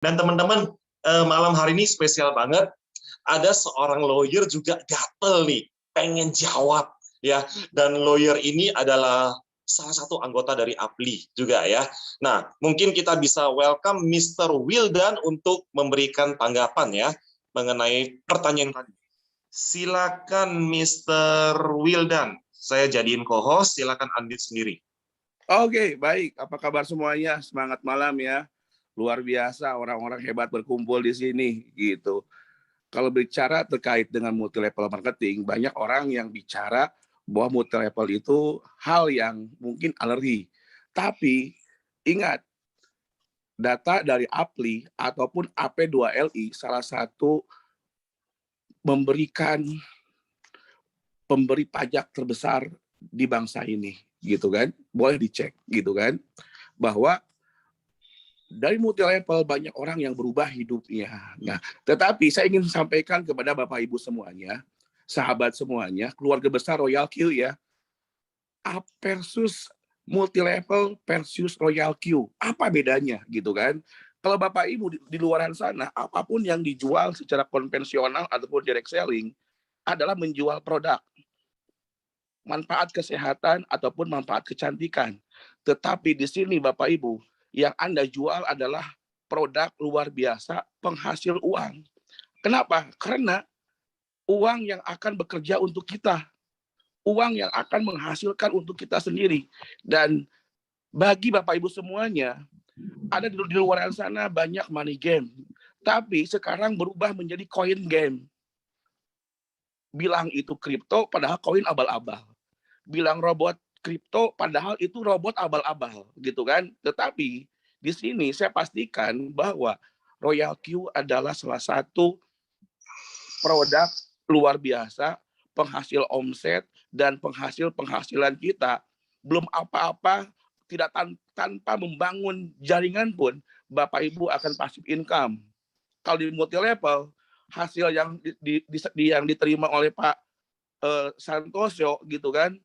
Dan teman-teman, malam hari ini spesial banget. Ada seorang lawyer juga gatel nih, pengen jawab ya. Dan lawyer ini adalah salah satu anggota dari APLI juga ya. Nah, mungkin kita bisa welcome Mr. Wildan untuk memberikan tanggapan ya mengenai pertanyaan tadi. Silakan Mr. Wildan. Saya jadiin co-host, silakan unmute sendiri. Oke, baik. Apa kabar semuanya? Semangat malam ya. Luar biasa orang-orang hebat berkumpul di sini gitu. Kalau bicara terkait dengan multi level marketing, banyak orang yang bicara bahwa multi level itu hal yang mungkin alergi. Tapi ingat, data dari APLI ataupun AP2LI salah satu pemberi pajak terbesar di bangsa ini, gitu kan? Boleh dicek, gitu kan? Bahwa dari multi level banyak orang yang berubah hidupnya. Nah, tetapi saya ingin sampaikan kepada Bapak Ibu semuanya, sahabat semuanya, keluarga besar Royal Q ya, A versus multi level versus Royal Q. Apa bedanya gitu kan? Kalau Bapak Ibu di luaran sana, apapun yang dijual secara konvensional ataupun direct selling adalah menjual produk, manfaat kesehatan ataupun manfaat kecantikan. Tetapi di sini Bapak Ibu, yang Anda jual adalah produk luar biasa penghasil uang. Kenapa? Karena uang yang akan bekerja untuk kita. Uang yang akan menghasilkan untuk kita sendiri. Dan bagi Bapak Ibu semuanya, ada di luar sana banyak money game. Tapi sekarang berubah menjadi coin game. Bilang itu kripto, padahal koin abal-abal. Bilang robot kripto, padahal itu robot abal-abal, gitu kan? Tetapi di sini saya pastikan bahwa Royal Q adalah salah satu produk luar biasa, penghasil omset dan penghasilan kita belum apa-apa, tidak tanpa membangun jaringan pun Bapak Ibu akan passive income. Kalau di multi level, hasil yang yang diterima oleh Pak Santoso gitu kan,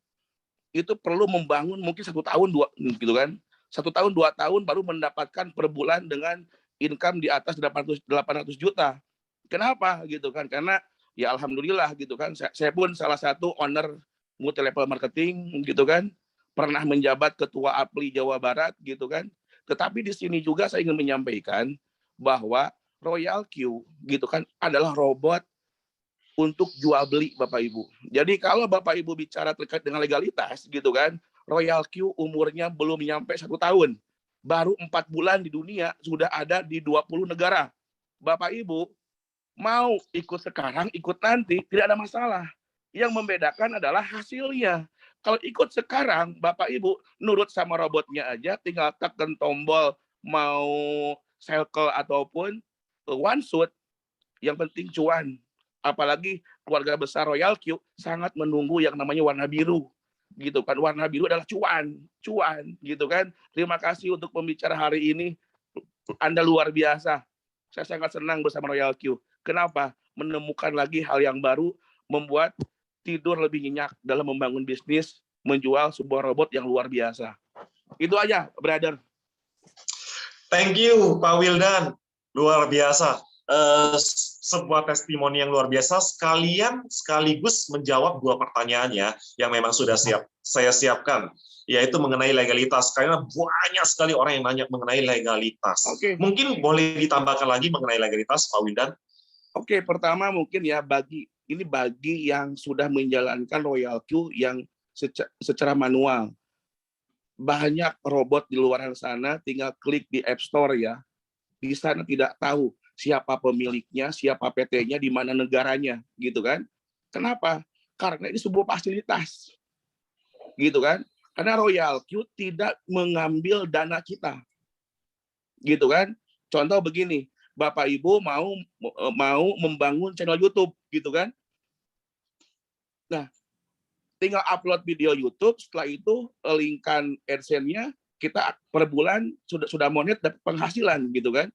itu perlu membangun mungkin 1 tahun 2 gitu kan. 1 tahun 2 tahun baru mendapatkan per bulan dengan income di atas 800 juta. Kenapa gitu kan? Karena ya alhamdulillah gitu kan. Saya pun salah satu owner multi level marketing gitu kan. Pernah menjabat ketua APLI Jawa Barat gitu kan. Tetapi di sini juga saya ingin menyampaikan bahwa Royal Q gitu kan adalah robot untuk jual beli Bapak Ibu. Jadi kalau Bapak Ibu bicara terkait dengan legalitas gitu kan, Royal Q umurnya belum nyampe 1 tahun. Baru 4 bulan di dunia sudah ada di 20 negara. Bapak Ibu mau ikut sekarang, ikut nanti, tidak ada masalah. Yang membedakan adalah hasilnya. Kalau ikut sekarang, Bapak Ibu nurut sama robotnya aja, tinggal tekan tombol mau circle ataupun one shoot, yang penting cuan. Apalagi keluarga besar Royal Q sangat menunggu yang namanya warna biru. Gitu kan, warna biru adalah cuan gitu kan. Terima kasih untuk pembicara hari ini. Anda luar biasa. Saya sangat senang bersama Royal Q. Kenapa? Menemukan lagi hal yang baru, membuat tidur lebih nyenyak dalam membangun bisnis, menjual sebuah robot yang luar biasa. Itu aja, brother. Thank you, Pak Wildan. Luar biasa. Sebuah testimoni yang luar biasa, sekaligus menjawab 2 pertanyaan ya, yang memang sudah saya siapkan, yaitu mengenai legalitas, karena banyak sekali orang yang nanya mengenai legalitas. Mungkin boleh ditambahkan lagi mengenai legalitas, Pak Wildan? Oke, pertama mungkin ya bagi yang sudah menjalankan Royal Q yang secara manual. Banyak robot di luar sana tinggal klik di App Store ya. Di sana tidak tahu siapa pemiliknya, siapa PT-nya, di mana negaranya, gitu kan? Kenapa? Karena ini sebuah fasilitas, gitu kan? Karena Royal Q tidak mengambil dana kita, gitu kan? Contoh begini, Bapak Ibu mau membangun channel YouTube, gitu kan? Nah, tinggal upload video YouTube, setelah itu linkkan AdSense-nya, kita per bulan sudah monet dapat penghasilan, gitu kan?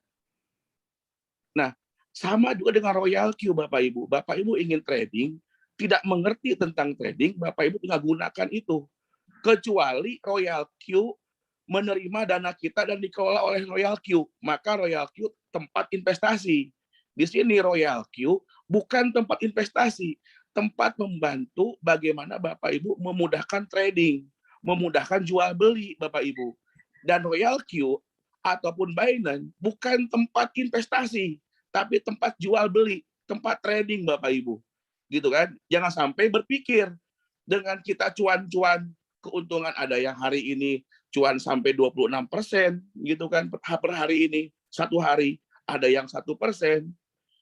Nah, sama juga dengan Royal Q, Bapak Ibu. Bapak Ibu ingin trading, tidak mengerti tentang trading, Bapak Ibu tinggal gunakan itu. Kecuali Royal Q menerima dana kita dan dikelola oleh Royal Q, maka Royal Q tempat investasi. Di sini Royal Q bukan tempat investasi, tempat membantu bagaimana Bapak Ibu memudahkan trading, memudahkan jual beli Bapak Ibu. Dan Royal Q ataupun Binance bukan tempat investasi, tapi tempat jual beli, tempat trading Bapak Ibu. Gitu kan? Jangan sampai berpikir dengan kita cuan-cuan, keuntungan ada yang hari ini cuan sampai 26% gitu kan per hari ini, satu hari ada yang 1%,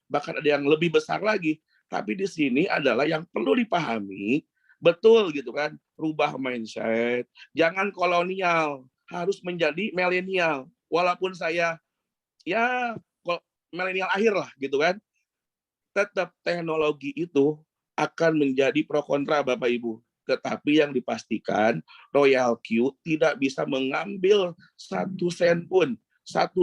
bahkan ada yang lebih besar lagi. Tapi di sini adalah yang perlu dipahami betul gitu kan, rubah mindset, jangan kolonial, harus menjadi milenial. Walaupun saya ya milenial akhir lah gitu kan, tetap teknologi itu akan menjadi pro kontra Bapak Ibu. Tetapi yang dipastikan Royal Q tidak bisa mengambil 1 sen pun, $1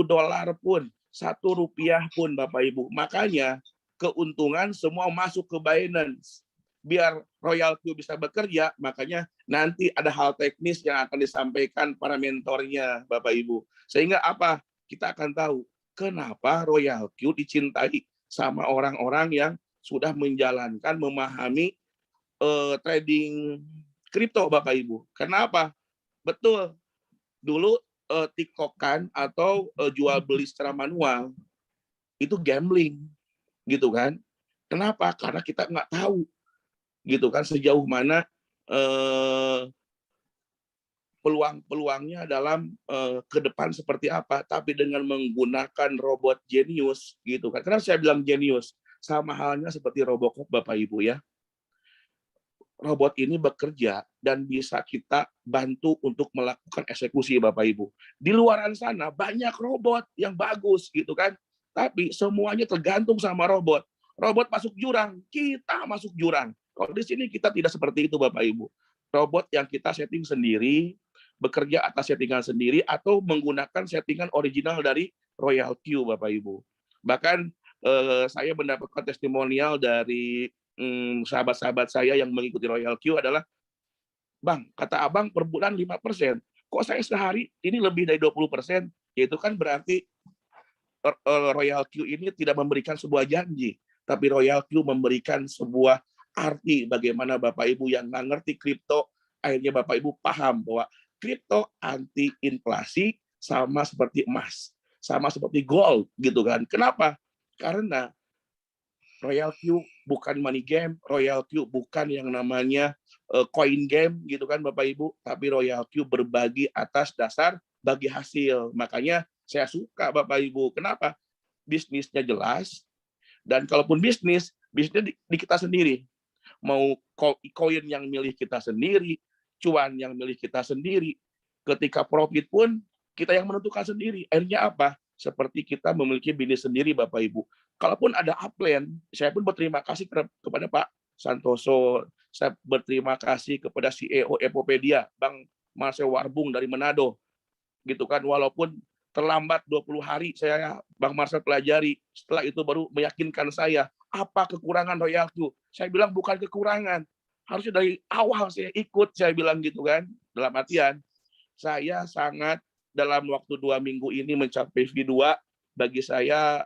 pun, Rp1 pun Bapak Ibu. Makanya keuntungan semua masuk ke Binance. Biar Royal Q bisa bekerja, makanya nanti ada hal teknis yang akan disampaikan para mentornya Bapak Ibu. Sehingga apa? Kita akan tahu kenapa Royal Q dicintai sama orang-orang yang sudah menjalankan, memahami trading kripto Bapak Ibu. Kenapa? Betul. Dulu tiktokan atau jual beli secara manual itu gambling gitu kan. Kenapa? Karena kita nggak tahu gitu kan sejauh mana peluang-peluangnya dalam ke depan seperti apa. Tapi dengan menggunakan robot Genius gitu kan. Kenapa saya bilang Genius? Sama halnya seperti Robocop Bapak Ibu ya. Robot ini bekerja dan bisa kita bantu untuk melakukan eksekusi Bapak Ibu. Di luaran sana banyak robot yang bagus gitu kan. Tapi semuanya tergantung sama robot. Robot masuk jurang, kita masuk jurang. Kalau di sini kita tidak seperti itu Bapak Ibu. Robot yang kita setting sendiri, bekerja atas settingan sendiri atau menggunakan settingan original dari Royal Q Bapak Ibu. Bahkan saya mendapatkan testimonial dari sahabat-sahabat saya yang mengikuti Royal Q adalah, Bang, kata Abang per bulan 5%. Kok saya sehari ini lebih dari 20%? Yaitu kan berarti Royal Q ini tidak memberikan sebuah janji, tapi Royal Q memberikan sebuah arti bagaimana Bapak Ibu yang nggak ngerti kripto, akhirnya Bapak Ibu paham bahwa kripto anti inflasi sama seperti emas, sama seperti gold gitu kan. Kenapa? Karena Royal Q bukan money game, Royal Q bukan yang namanya coin game gitu kan Bapak Ibu, tapi Royal Q berbagi atas dasar bagi hasil. Makanya saya suka Bapak Ibu. Kenapa? Bisnisnya jelas, dan kalaupun bisnisnya di kita sendiri. Mau koin yang milih kita sendiri, cuan yang milih kita sendiri. Ketika profit pun kita yang menentukan sendiri. Akhirnya apa? Seperti kita memiliki bisnis sendiri Bapak Ibu. Kalaupun ada upland, saya pun berterima kasih kepada Pak Santoso. Saya berterima kasih kepada CEO Epopedia, Bang Marcel Warbung dari Manado. Gitu kan, walaupun terlambat 20 hari saya Bang Marcel pelajari. Setelah itu baru meyakinkan saya apa kekurangan Royal Q. Saya bilang bukan kekurangan. Harusnya dari awal saya ikut, saya bilang gitu kan. Dalam artian, saya sangat dalam waktu 2 minggu ini mencapai V2. Bagi saya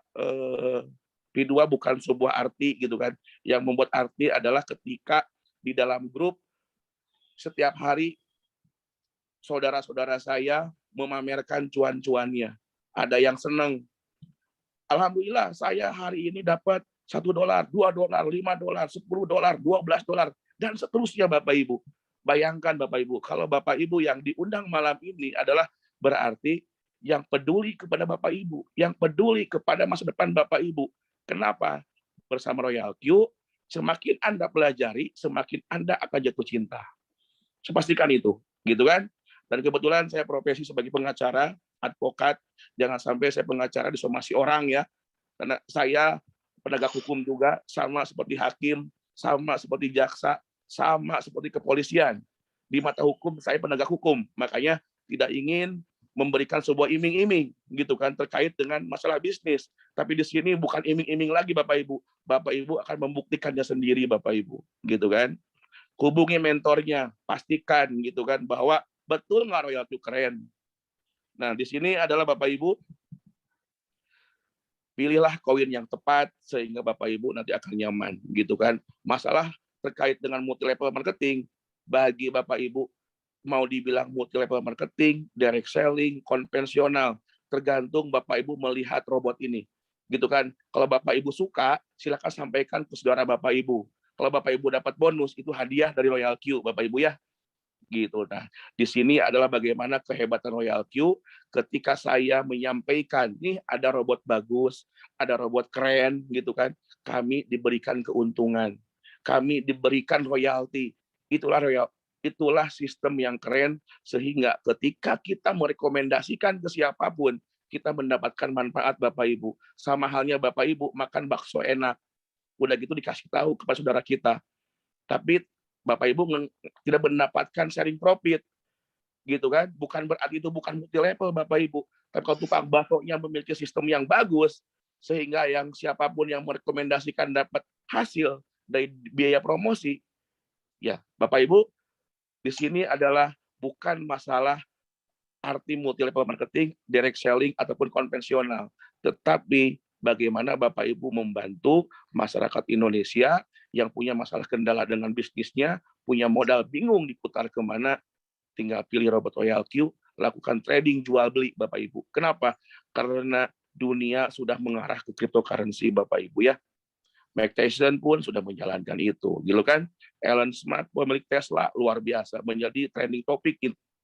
V2 bukan sebuah arti gitu kan. Yang membuat arti adalah ketika di dalam grup setiap hari saudara-saudara saya memamerkan cuan-cuannya. Ada yang senang. Alhamdulillah saya hari ini dapat $1, $2, $5, $10, $12, dan seterusnya Bapak Ibu. Bayangkan Bapak Ibu, kalau Bapak Ibu yang diundang malam ini adalah berarti yang peduli kepada Bapak Ibu, yang peduli kepada masa depan Bapak Ibu. Kenapa? Bersama Royal Q, semakin Anda pelajari, semakin Anda akan jatuh cinta. Saya pastikan itu, gitu kan? Dan kebetulan saya profesi sebagai pengacara, advokat, jangan sampai saya pengacara disomasi orang ya, karena saya penegak hukum juga, sama seperti hakim, sama seperti jaksa, sama seperti kepolisian. Di mata hukum saya penegak hukum, makanya tidak ingin memberikan sebuah iming-iming gitu kan terkait dengan masalah bisnis. Tapi di sini bukan iming-iming lagi Bapak Ibu. Bapak Ibu akan membuktikannya sendiri Bapak Ibu, gitu kan. Hubungi mentornya, pastikan gitu kan bahwa betul nggak Royal Q keren. Nah, di sini adalah Bapak Ibu pilihlah koin yang tepat sehingga Bapak Ibu nanti akan nyaman gitu kan. Masalah terkait dengan multi level marketing, bagi Bapak Ibu mau dibilang multi level marketing, direct selling, konvensional, tergantung Bapak Ibu melihat robot ini. Gitu kan. Kalau Bapak Ibu suka, silakan sampaikan ke saudara Bapak Ibu. Kalau Bapak Ibu dapat bonus, itu hadiah dari Royal Q, Bapak Ibu ya. Gitu. Nah, di sini adalah bagaimana kehebatan Royal Q ketika saya menyampaikan, nih ada robot bagus, ada robot keren gitu kan, kami diberikan keuntungan, kami diberikan royalti. Itulah sistem yang keren sehingga ketika kita merekomendasikan ke siapapun, kita mendapatkan manfaat Bapak Ibu. Sama halnya Bapak Ibu makan bakso enak, udah gitu dikasih tahu kepada saudara kita. Tapi Bapak Ibu tidak mendapatkan sharing profit, gitu kan? Bukan berarti itu bukan multi level Bapak Ibu. Tapi kalau tukang baksonya memiliki sistem yang bagus, sehingga yang siapapun yang merekomendasikan dapat hasil dari biaya promosi, ya Bapak Ibu, di sini adalah bukan masalah arti multi level marketing, direct selling ataupun konvensional, tetapi bagaimana Bapak Ibu membantu masyarakat Indonesia yang punya masalah kendala dengan bisnisnya, punya modal bingung diputar kemana, tinggal pilih robot Royal Q, lakukan trading jual beli Bapak Ibu. Kenapa? Karena dunia sudah mengarah ke cryptocurrency Bapak Ibu ya. Mike Tyson pun sudah menjalankan itu, gitu kan? Elon Musk, pemilik Tesla, luar biasa, menjadi trending topik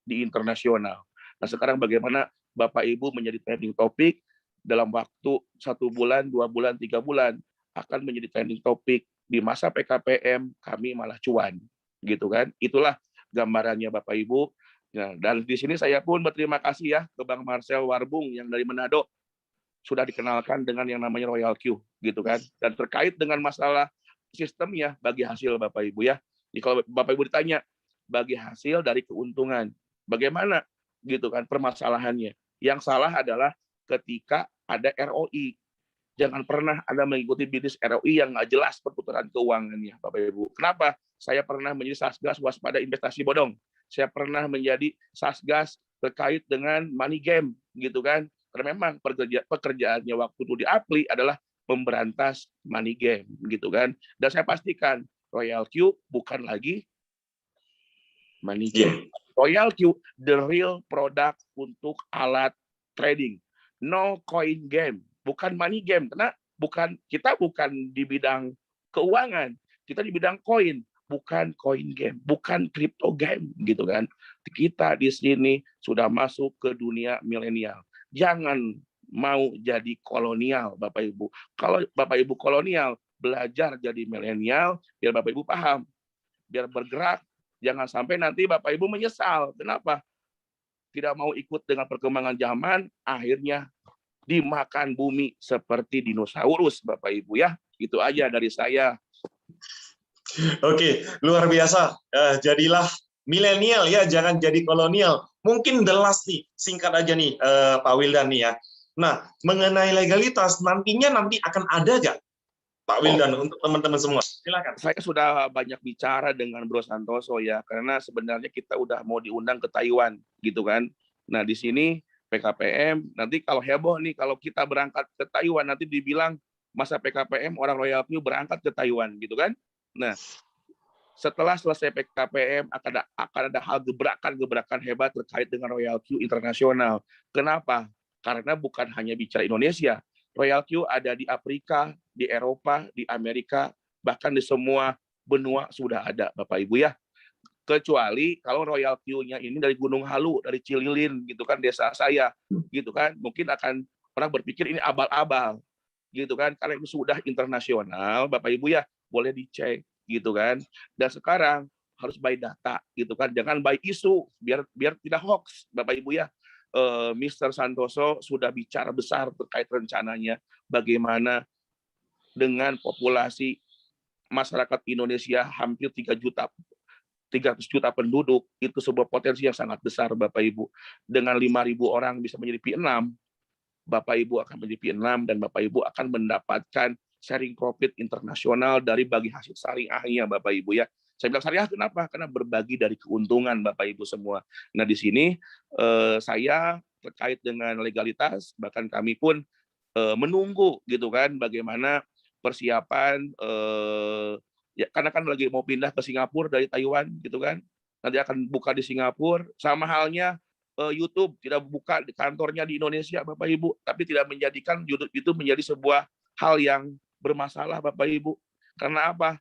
di internasional. Nah sekarang bagaimana Bapak Ibu menjadi trending topik dalam waktu 1 bulan, 2 bulan, 3 bulan akan menjadi trending topik di masa PKPM kami malah cuan, gitu kan? Itulah gambarannya Bapak Ibu. Nah, dan di sini saya pun berterima kasih ya ke Bang Marcel Warbung yang dari Manado sudah dikenalkan dengan yang namanya Royal Q, gitu kan? Dan terkait dengan masalah sistemnya bagi hasil Bapak Ibu ya. Jadi kalau Bapak Ibu ditanya bagi hasil dari keuntungan, bagaimana gitu kan permasalahannya? Yang salah adalah ketika ada ROI. Jangan pernah Anda mengikuti bisnis ROI yang nggak jelas perputaran keuangannya, Bapak Ibu. Kenapa? Saya pernah menjadi Satgas waspada investasi bodong. Saya pernah menjadi Satgas terkait dengan money game, gitu kan? Karena memang pekerjaannya waktu itu di Apli adalah memberantas money game, gitu kan? Dan saya pastikan Royal Q bukan lagi money game. Royal Q, the real product untuk alat trading. No coin game, bukan money game. Karena kita bukan di bidang keuangan, kita di bidang koin, bukan coin game, bukan crypto game, gitu kan. Kita di sini sudah masuk ke dunia milenial. Jangan mau jadi kolonial, Bapak Ibu. Kalau Bapak Ibu kolonial, belajar jadi milenial, biar Bapak Ibu paham, biar bergerak. Jangan sampai nanti Bapak Ibu menyesal. Kenapa? Tidak mau ikut dengan perkembangan zaman, akhirnya dimakan bumi seperti dinosaurus, Bapak Ibu ya. Itu aja dari saya. Oke, luar biasa. Jadilah milenial ya, jangan jadi kolonial. Mungkin the last nih, singkat aja nih Pak Wildan nih ya. Nah, mengenai legalitas, nanti akan ada nggak Pak Wildan untuk teman-teman semua? Silakan. Saya sudah banyak bicara dengan Bro Santoso ya, karena sebenarnya kita udah mau diundang ke Taiwan, gitu kan. Nah, di sini PKPM, nanti kalau heboh nih, kalau kita berangkat ke Taiwan, nanti dibilang masa PKPM orang Royal Q berangkat ke Taiwan, gitu kan. Nah, setelah selesai PKPM akan ada hal gebrakan hebat terkait dengan Royal Q internasional. Kenapa? Karena bukan hanya bicara Indonesia. Royal Q ada di Afrika, di Eropa, di Amerika, bahkan di semua benua sudah ada, Bapak Ibu ya. Kecuali kalau Royal Q-nya ini dari Gunung Halu, dari Cililin, gitu kan, desa saya, gitu kan. Mungkin akan orang berpikir ini abal-abal, gitu kan. Karena itu sudah internasional, Bapak Ibu ya, boleh dicek, gitu kan. Dan sekarang harus by data, gitu kan. Jangan by isu, biar tidak hoax, Bapak Ibu ya. Mr. Santoso sudah bicara besar terkait rencananya bagaimana dengan populasi masyarakat Indonesia hampir 300 juta penduduk, itu sebuah potensi yang sangat besar Bapak Ibu. Dengan 5.000 orang bisa menjadi P6, Bapak Ibu akan menjadi P6 dan Bapak Ibu akan mendapatkan sharing profit internasional dari bagi hasil syariahnya Bapak Ibu ya. Saya bilang syariah kenapa? Karena berbagi dari keuntungan Bapak Ibu semua. Nah di sini saya terkait dengan legalitas, bahkan kami pun menunggu gitu kan bagaimana persiapan ya karena kan lagi mau pindah ke Singapura dari Taiwan gitu kan. Nanti akan buka di Singapura, sama halnya YouTube tidak buka di kantornya di Indonesia Bapak Ibu, tapi tidak menjadikan YouTube itu menjadi sebuah hal yang bermasalah Bapak Ibu. Karena apa?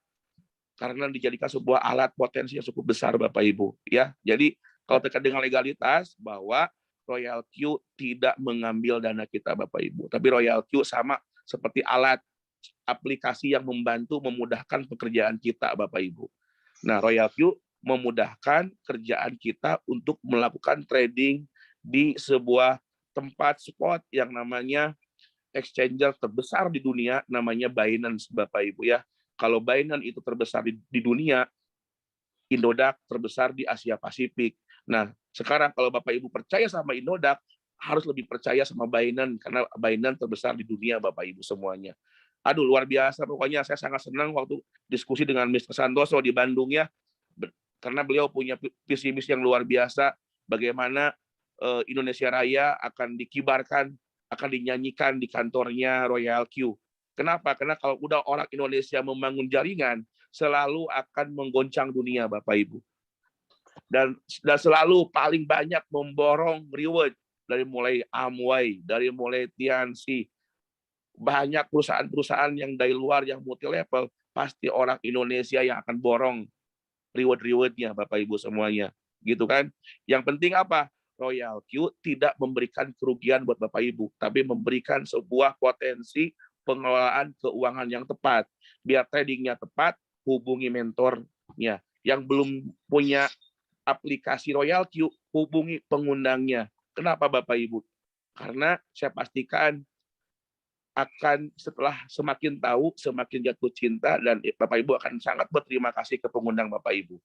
Karena dijadikan sebuah alat potensi yang cukup besar Bapak Ibu ya. Jadi kalau terkait dengan legalitas bahwa Royal Q tidak mengambil dana kita Bapak Ibu, tapi Royal Q sama seperti alat aplikasi yang membantu memudahkan pekerjaan kita Bapak Ibu. Nah, Royal Q memudahkan kerjaan kita untuk melakukan trading di sebuah tempat spot yang namanya exchanger terbesar di dunia, namanya Binance Bapak Ibu ya. Kalau Binance itu terbesar di dunia, Indodax terbesar di Asia Pasifik. Nah, sekarang kalau Bapak Ibu percaya sama Indodax, harus lebih percaya sama Binance karena Binance terbesar di dunia Bapak Ibu semuanya. Aduh, luar biasa pokoknya. Saya sangat senang waktu diskusi dengan Mr. Santoso di Bandung ya, karena beliau punya visi misi yang luar biasa bagaimana Indonesia Raya akan dikibarkan, akan dinyanyikan di kantornya Royal Q. Kenapa? Karena kalau udah orang Indonesia membangun jaringan, selalu akan menggoncang dunia Bapak Ibu. Dan selalu paling banyak memborong reward dari mulai Amway, dari mulai Tianxi, banyak perusahaan-perusahaan yang dari luar yang multi level, pasti orang Indonesia yang akan borong reward-rewardnya Bapak Ibu semuanya. Gitu kan? Yang penting apa? Royal Q tidak memberikan kerugian buat Bapak Ibu, tapi memberikan sebuah potensi pengelolaan keuangan yang tepat. Biar tradingnya tepat, hubungi mentornya. Yang belum punya aplikasi Royal Q, hubungi pengundangnya. Kenapa Bapak Ibu? Karena saya pastikan akan setelah semakin tahu, semakin jatuh cinta, dan Bapak Ibu akan sangat berterima kasih ke pengundang Bapak Ibu.